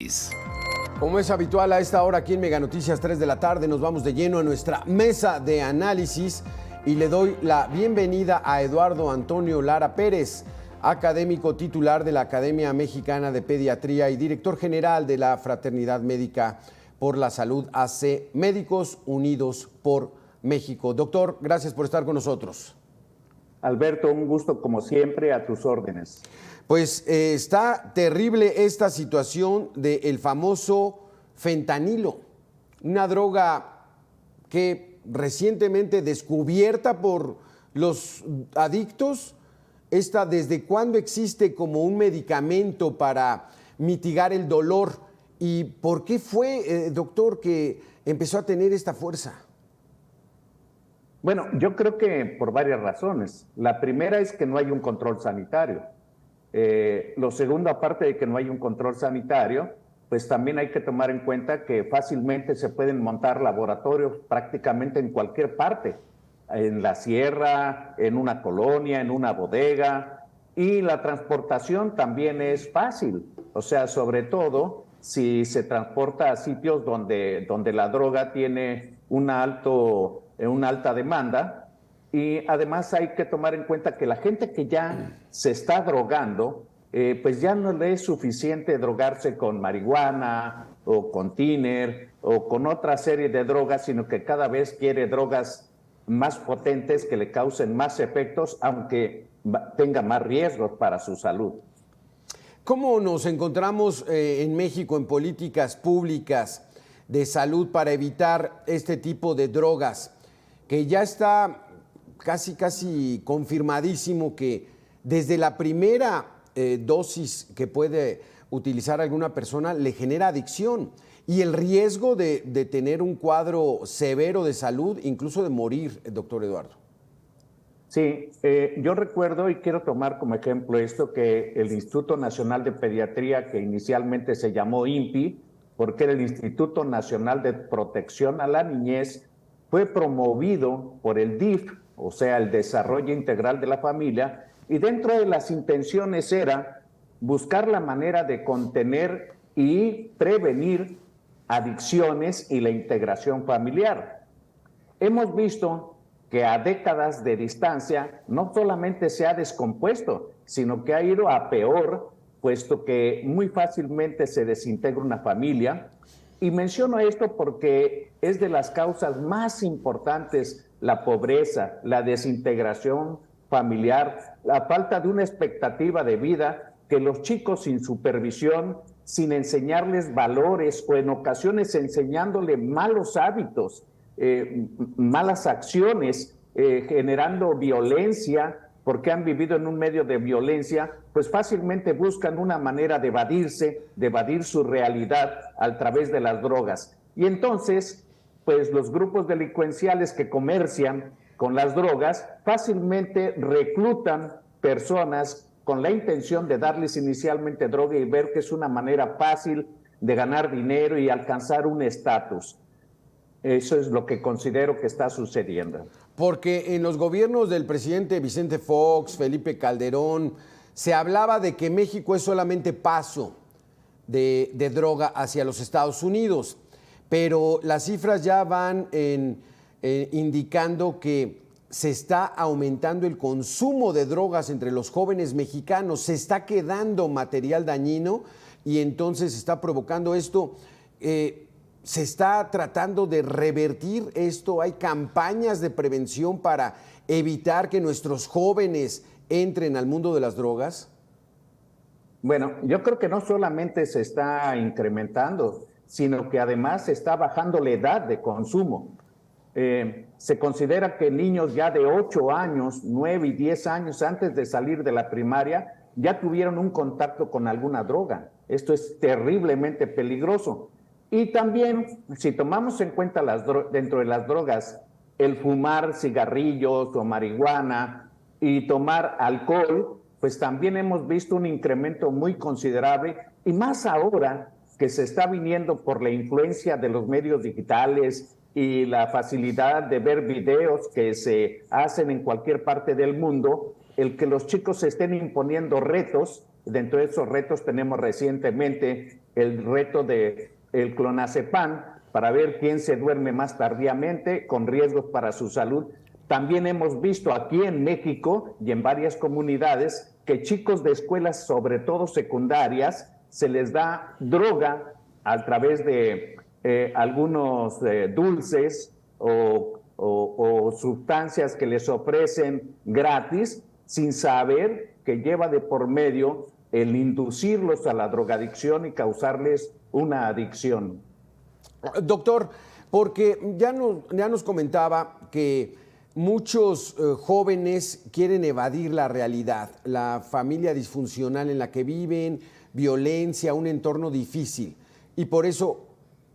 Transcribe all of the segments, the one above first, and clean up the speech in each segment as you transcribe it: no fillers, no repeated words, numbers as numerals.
Análisis. Como es habitual a esta hora aquí en Mega Noticias 3 de la tarde, nos vamos de lleno a nuestra mesa de análisis y le doy la bienvenida a Eduardo Antonio Lara Pérez, académico titular de la Academia Mexicana de Pediatría y director general de la Fraternidad Médica por la Salud AC, Médicos Unidos por México. Doctor, gracias por estar con nosotros. Alberto, un gusto como siempre, a tus órdenes. Pues está terrible esta situación del famoso fentanilo, una droga que recientemente descubierta por los adictos. ¿Desde cuándo existe como un medicamento para mitigar el dolor? ¿Y por qué fue, doctor, que empezó a tener esta fuerza? Bueno, yo creo que por varias razones. La primera es que no hay un control sanitario. Lo segundo, aparte de que no hay un control sanitario, pues también hay que tomar en cuenta que fácilmente se pueden montar laboratorios prácticamente en cualquier parte, en la sierra, en una colonia, en una bodega, y la transportación también es fácil. O sea, sobre todo si se transporta a sitios donde la droga tiene una alta demanda. Y además hay que tomar en cuenta que la gente que ya se está drogando, pues ya no le es suficiente drogarse con marihuana o con tiner o con otra serie de drogas, sino que cada vez quiere drogas más potentes que le causen más efectos, aunque tenga más riesgos para su salud. ¿Cómo nos encontramos en México en políticas públicas de salud para evitar este tipo de drogas? Que ya está casi confirmadísimo que desde la primera dosis que puede utilizar alguna persona le genera adicción y el riesgo de tener un cuadro severo de salud, incluso de morir, doctor Eduardo. Sí, yo recuerdo y quiero tomar como ejemplo esto, que el Instituto Nacional de Pediatría, que inicialmente se llamó INPI, porque era el Instituto Nacional de Protección a la Niñez, fue promovido por el DIF, o sea, el Desarrollo Integral de la Familia, y dentro de las intenciones era buscar la manera de contener y prevenir adicciones y la integración familiar. Hemos visto que a décadas de distancia no solamente se ha descompuesto, sino que ha ido a peor, puesto que muy fácilmente se desintegra una familia. Y menciono esto porque es de las causas más importantes: la pobreza, la desintegración familiar, la falta de una expectativa de vida, que los chicos sin supervisión, sin enseñarles valores o en ocasiones enseñándoles malos hábitos, malas acciones, generando violencia, porque han vivido en un medio de violencia, pues fácilmente buscan una manera de evadirse, de evadir su realidad a través de las drogas. Y entonces, pues los grupos delincuenciales que comercian con las drogas fácilmente reclutan personas con la intención de darles inicialmente droga y ver que es una manera fácil de ganar dinero y alcanzar un estatus. Eso es lo que considero que está sucediendo. Porque en los gobiernos del presidente Vicente Fox, Felipe Calderón, se hablaba de que México es solamente paso de droga hacia los Estados Unidos, pero las cifras ya van indicando que se está aumentando el consumo de drogas entre los jóvenes mexicanos, se está quedando material dañino y entonces está provocando esto. ¿Se está tratando de revertir esto? ¿Hay campañas de prevención para evitar que nuestros jóvenes entren al mundo de las drogas? Bueno, yo creo que no solamente se está incrementando, sino que además se está bajando la edad de consumo. Se considera que niños ya de 8 años, 9 y 10 años antes de salir de la primaria ya tuvieron un contacto con alguna droga. Esto es terriblemente peligroso. Y también, si tomamos en cuenta dentro de las drogas, el fumar cigarrillos o marihuana y tomar alcohol, pues también hemos visto un incremento muy considerable, y más ahora que se está viniendo por la influencia de los medios digitales y la facilidad de ver videos que se hacen en cualquier parte del mundo, el que los chicos se estén imponiendo retos. Dentro de esos retos tenemos recientemente el reto de el clonazepam para ver quién se duerme más tardíamente, con riesgos para su salud. También hemos visto aquí en México y en varias comunidades que chicos de escuelas, sobre todo secundarias, se les da droga a través de algunos dulces o sustancias que les ofrecen gratis, sin saber que lleva de por medio el inducirlos a la drogadicción y causarles una adicción. Doctor, porque ya nos comentaba que muchos jóvenes quieren evadir la realidad, la familia disfuncional en la que viven, violencia, un entorno difícil, y por eso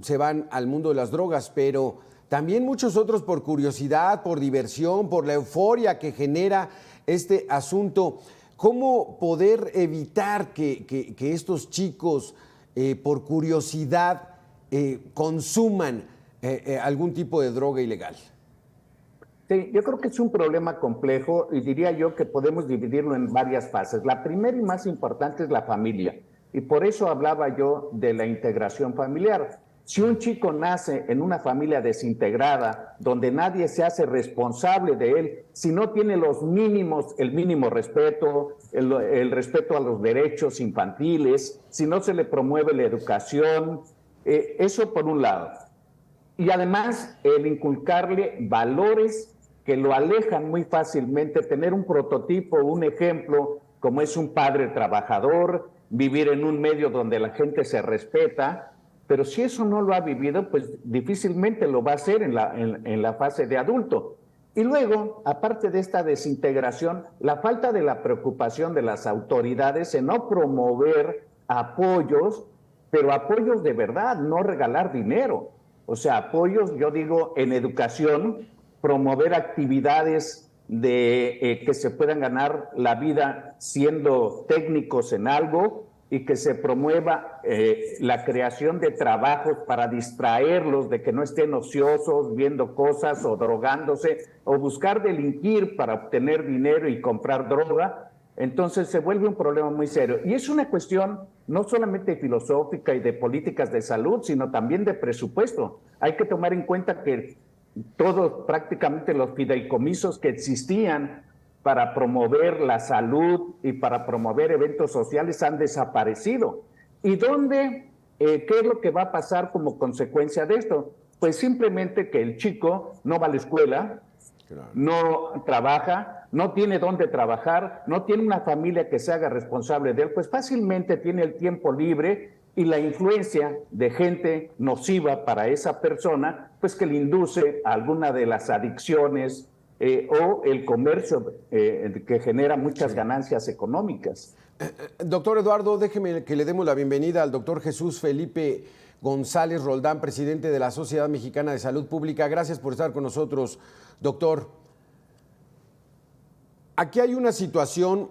se van al mundo de las drogas, pero también muchos otros por curiosidad, por diversión, por la euforia que genera este asunto. ¿Cómo poder evitar que estos chicos, por curiosidad, consuman algún tipo de droga ilegal? Sí, yo creo que es un problema complejo y diría yo que podemos dividirlo en varias fases. La primera y más importante es la familia, y por eso hablaba yo de la integración familiar. Si un chico nace en una familia desintegrada, donde nadie se hace responsable de él, si no tiene los mínimos, el mínimo respeto, el respeto a los derechos infantiles, si no se le promueve la educación, eso por un lado. Y además el inculcarle valores que lo alejan muy fácilmente, tener un prototipo, un ejemplo, como es un padre trabajador, vivir en un medio donde la gente se respeta. Pero si eso no lo ha vivido, pues difícilmente lo va a hacer en la fase de adulto. Y luego, aparte de esta desintegración, la falta de la preocupación de las autoridades en no promover apoyos, pero apoyos de verdad, no regalar dinero. O sea, apoyos, yo digo, en educación, promover actividades que se puedan ganar la vida siendo técnicos en algo, y que se promueva la creación de trabajos para distraerlos, de que no estén ociosos viendo cosas o drogándose o buscar delinquir para obtener dinero y comprar droga. Entonces se vuelve un problema muy serio. Y es una cuestión no solamente filosófica y de políticas de salud, sino también de presupuesto. Hay que tomar en cuenta que todos prácticamente los fideicomisos que existían para promover la salud y para promover eventos sociales han desaparecido. ¿Y dónde? ¿Qué es lo que va a pasar como consecuencia de esto? Pues simplemente que el chico no va a la escuela, claro, no trabaja, no tiene dónde trabajar, no tiene una familia que se haga responsable de él, pues fácilmente tiene el tiempo libre y la influencia de gente nociva para esa persona, pues que le induce a alguna de las adicciones, o el comercio que genera muchas ganancias económicas. Doctor Eduardo, déjeme que le demos la bienvenida al doctor Jesús Felipe González Roldán, presidente de la Sociedad Mexicana de Salud Pública. Gracias por estar con nosotros, doctor. Aquí hay una situación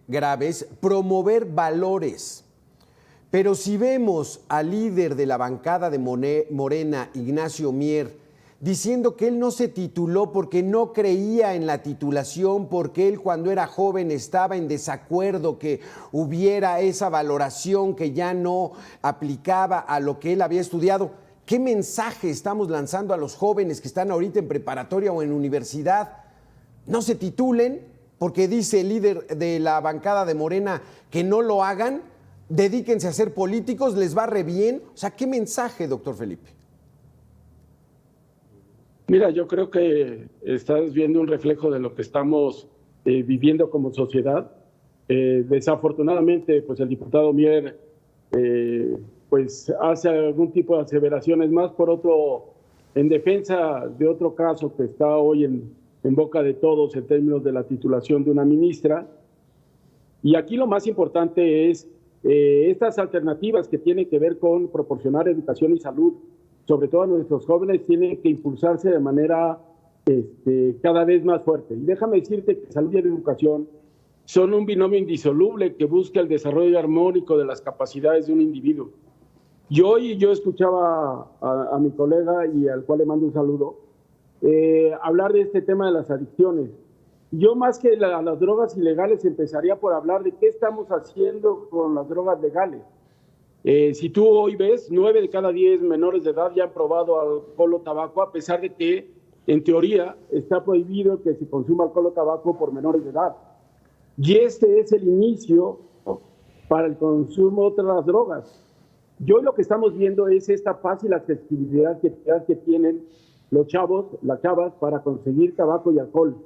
grave, es promover valores. Pero si vemos al líder de la bancada de Morena, Ignacio Mier, diciendo que él no se tituló porque no creía en la titulación, porque él cuando era joven estaba en desacuerdo que hubiera esa valoración que ya no aplicaba a lo que él había estudiado. ¿Qué mensaje estamos lanzando a los jóvenes que están ahorita en preparatoria o en universidad? No se titulen porque dice el líder de la bancada de Morena que no lo hagan, dedíquense a ser políticos, les va re bien. O sea, ¿qué mensaje, doctor Felipe? Mira, yo creo que estás viendo un reflejo de lo que estamos viviendo como sociedad. Desafortunadamente, pues el diputado Mier pues hace algún tipo de aseveraciones más en defensa de otro caso que está hoy en boca de todos en términos de la titulación de una ministra. Y aquí lo más importante es estas alternativas que tienen que ver con proporcionar educación y salud, sobre todo a nuestros jóvenes, tienen que impulsarse de manera cada vez más fuerte. Y déjame decirte que salud y educación son un binomio indisoluble que busca el desarrollo armónico de las capacidades de un individuo. Yo escuchaba a mi colega, y al cual le mando un saludo, hablar de este tema de las adicciones. Yo, más que las drogas ilegales, empezaría por hablar de qué estamos haciendo con las drogas legales. Si tú hoy ves, 9 de cada 10 menores de edad ya han probado alcohol o tabaco, a pesar de que, en teoría, está prohibido que se consuma alcohol o tabaco por menores de edad. Y este es el inicio para el consumo de otras drogas. Y hoy lo que estamos viendo es esta fácil accesibilidad que tienen los chavos, las chavas, para conseguir tabaco y alcohol.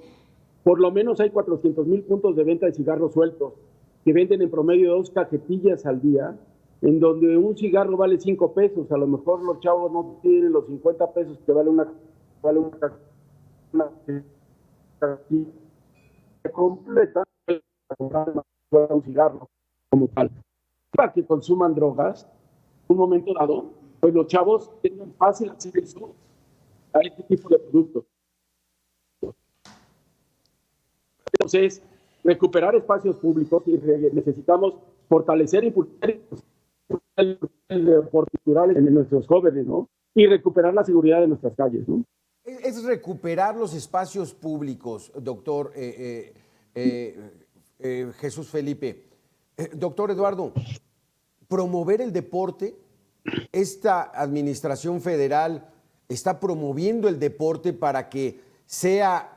Por lo menos hay 400,000 puntos de venta de cigarros sueltos que venden en promedio 2 cajetillas al día, en donde un cigarro vale 5 pesos. A lo mejor los chavos no tienen los 50 pesos que vale una cajetilla completa para un cigarro como tal. Para que consuman drogas, en un momento dado, pues los chavos tienen fácil acceso a este tipo de productos. Entonces, recuperar espacios públicos y necesitamos fortalecer y impulsar el deporte cultural en nuestros jóvenes, ¿no? Y recuperar la seguridad de nuestras calles, ¿no? Es recuperar los espacios públicos, doctor Jesús Felipe. Doctor Eduardo, promover el deporte. Esta administración federal está promoviendo el deporte para que sea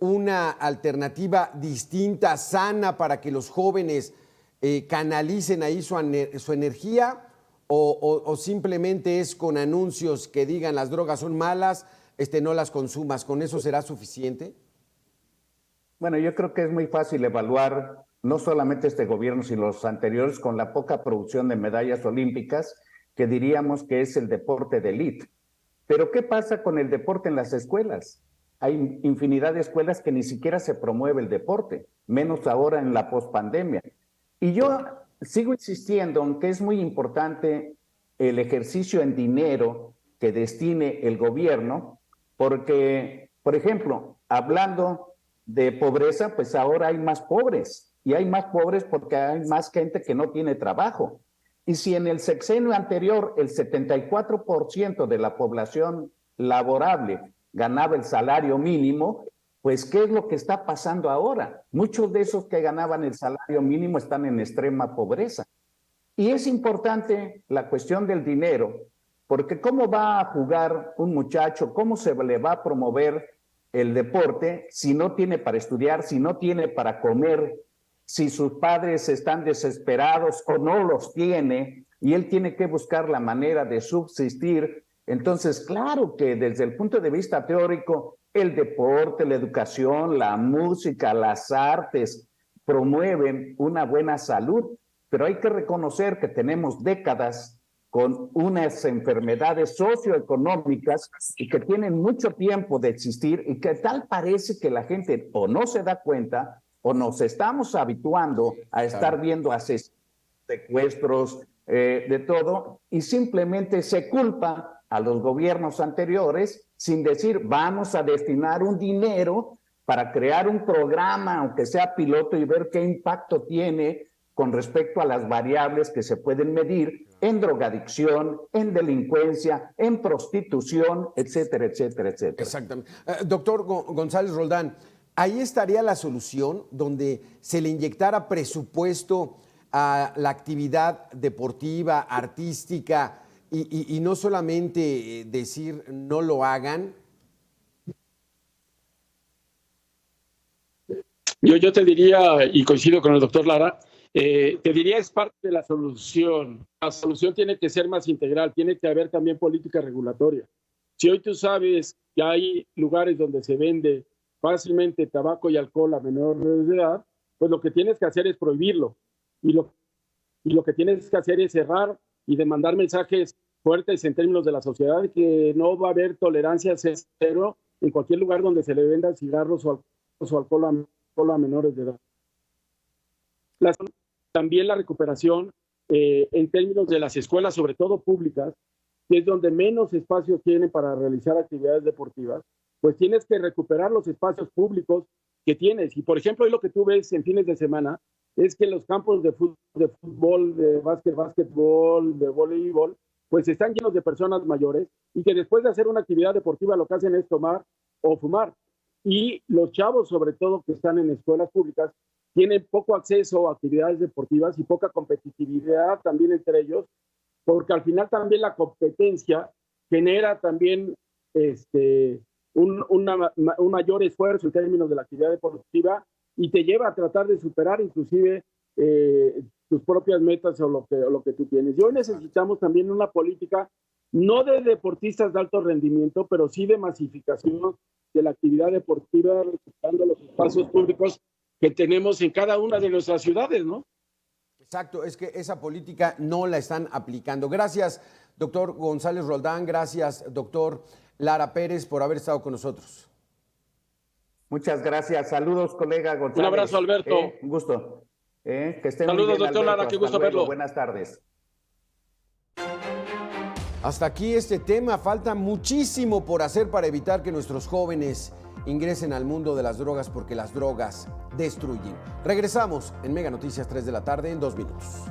una alternativa distinta, sana, para que los jóvenes canalicen ahí su energía, o simplemente es con anuncios que digan las drogas son malas, no las consumas, ¿con eso será suficiente? Bueno, yo creo que es muy fácil evaluar no solamente este gobierno, sino los anteriores, con la poca producción de medallas olímpicas, que diríamos que es el deporte de élite. Pero ¿qué pasa con el deporte en las escuelas? Hay infinidad de escuelas que ni siquiera se promueve el deporte, menos ahora en la pospandemia. Y yo sigo insistiendo en que es muy importante el ejercicio en dinero que destine el gobierno, porque, por ejemplo, hablando de pobreza, pues ahora hay más pobres, y hay más pobres porque hay más gente que no tiene trabajo. Y si en el sexenio anterior el 74% de la población laborable ganaba el salario mínimo, pues ¿qué es lo que está pasando ahora? Muchos de esos que ganaban el salario mínimo están en extrema pobreza. Y es importante la cuestión del dinero, porque ¿cómo va a jugar un muchacho? ¿Cómo se le va a promover el deporte si no tiene para estudiar, si no tiene para comer, si sus padres están desesperados o no los tiene y él tiene que buscar la manera de subsistir? Entonces, claro que desde el punto de vista teórico, el deporte, la educación, la música, las artes promueven una buena salud, pero hay que reconocer que tenemos décadas con unas enfermedades socioeconómicas y que tienen mucho tiempo de existir y que tal parece que la gente o no se da cuenta o nos estamos habituando a estar viendo secuestros, de todo, y simplemente se culpa a los gobiernos anteriores sin decir vamos a destinar un dinero para crear un programa, aunque sea piloto, y ver qué impacto tiene con respecto a las variables que se pueden medir en drogadicción, en delincuencia, en prostitución, etcétera, etcétera, etcétera. Exactamente. Doctor González Roldán, ahí estaría la solución, donde se le inyectara presupuesto a la actividad deportiva, artística, y no solamente decir no lo hagan. Yo te diría, y coincido con el doctor Lara, te diría es parte de la solución. La solución tiene que ser más integral, tiene que haber también política regulatoria. Si hoy tú sabes que hay lugares donde se vende fácilmente tabaco y alcohol a menores de edad, pues lo que tienes que hacer es prohibirlo. Y lo que tienes que hacer es cerrar y demandar mensajes fuertes en términos de la sociedad, que no va a haber tolerancia cero en cualquier lugar donde se le vendan cigarros o alcohol a menores de edad. También la recuperación en términos de las escuelas, sobre todo públicas, que es donde menos espacios tienen para realizar actividades deportivas, pues tienes que recuperar los espacios públicos que tienes. Y por ejemplo, hoy lo que tú ves en fines de semana es que los campos de fútbol, de básquetbol, de voleibol, pues están llenos de personas mayores y que después de hacer una actividad deportiva lo que hacen es tomar o fumar. Y los chavos, sobre todo, que están en escuelas públicas, tienen poco acceso a actividades deportivas y poca competitividad también entre ellos, porque al final también la competencia genera también un mayor esfuerzo en términos de la actividad deportiva y te lleva a tratar de superar inclusive tus propias metas o lo que tú tienes. Y hoy necesitamos también una política no de deportistas de alto rendimiento, pero sí de masificación de la actividad deportiva, recuperando los espacios públicos que tenemos en cada una de nuestras ciudades, ¿no? Exacto, es que esa política no la están aplicando. Gracias, doctor González Roldán, gracias, doctor Lara Pérez, por haber estado con nosotros. Muchas gracias. Saludos, colega González. Un abrazo, Alberto. Un gusto. Que estén Saludos, muy bien, doctor Alberto. Lara, qué Hasta gusto luego. verlo. Buenas tardes. Hasta aquí este tema. Falta muchísimo por hacer para evitar que nuestros jóvenes ingresen al mundo de las drogas, porque las drogas destruyen. Regresamos en Mega Noticias 3 de la tarde en 2 minutos.